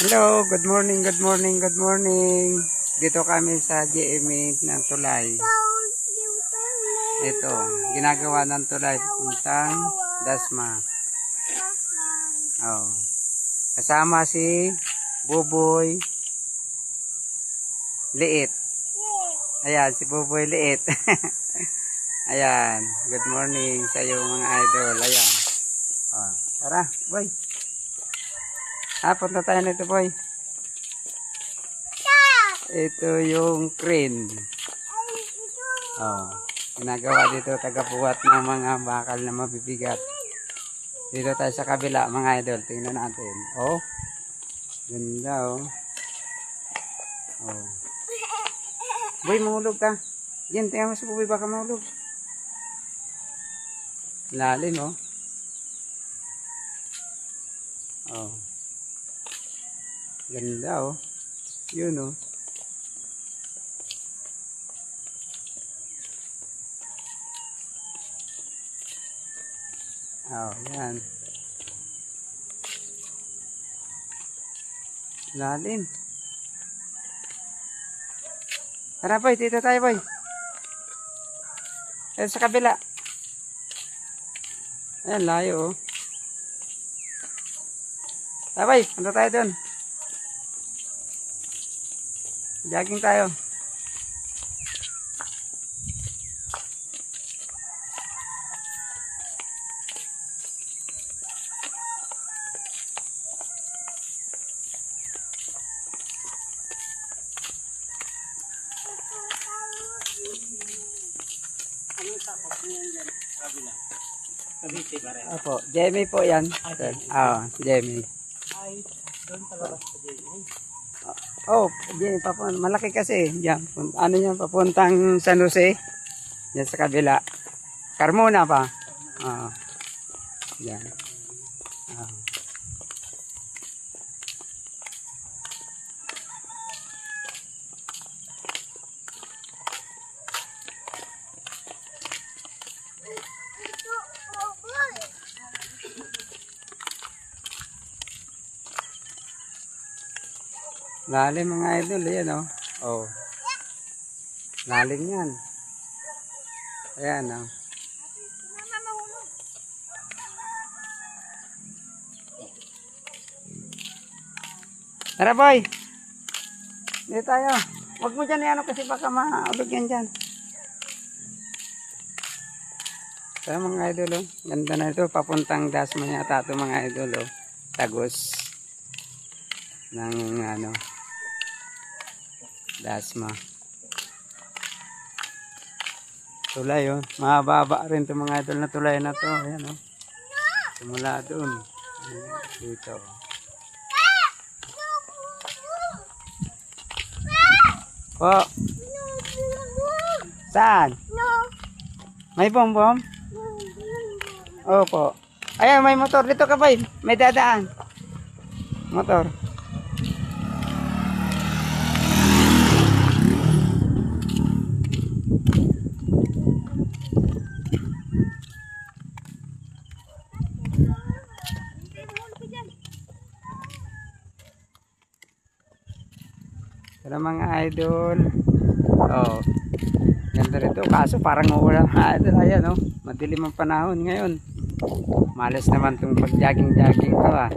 Hello, good morning, good morning, good morning. Dito kami sa GMA ng Tulay. Ito, ginagawa ng Tulay puntang Dasma. Oh. Kasama si Buboy Liit. Ayan, si Buboy Liit. Ayan, good morning sa iyo mga idol. Ayan. Oh, tara, boy. Punta tayo nito, boy. Ito yung crane. Oh, ginagawa dito tagabuhat ng mga bakal na mabibigat. Dito tayo sa kabila, mga idol. Tingnan natin. Oh, ganda, oh. Oh. Boy, mahulog ka. Yan, tingnan mo sa Buboy, baka mahulog. Lalim, oh. Oh. Ganda, oh. Yun, oh. Oh, yan. Lalim. Tara, boy. Dito tayo, boy. Ayan sa kabila. Ayan, layo, oh. Tara, boy. Punta tayo dun. Jogging tayo. Opo, Jamie po yan. Jamie. Ay, doon palabas sa Jamie. Oh, Jamie, malaki kasi. Yan, ano yan, papuntang San Jose. Yan sa kabila. Carmona pa. Yan. Lalim mga idol, yan oh. Oh. Lalim yan. Ayan oh. Tara boy. Dito tayo. Huwag mo dyan yan kasi baka maulog yan dyan. Tara mga idol oh. Ganda na ito. Papuntang Dasma yata ito mga idol oh. Tagos. Ng ano. Dasma. Tulay oh. Mahaba rin itong mga idol na tulay na to. Ayan oh. Simula doon. Dito. Po. Saan? May bombom? Opo. Ayan may motor. Dito ka boy. May dadaan. Motor. Tara mga idol. Oh. Ganda rito. Kaso parang uulan mga idol. Ayan oh. Madilim ang panahon ngayon. Malas naman itong pag-jogging-jogging ko ah.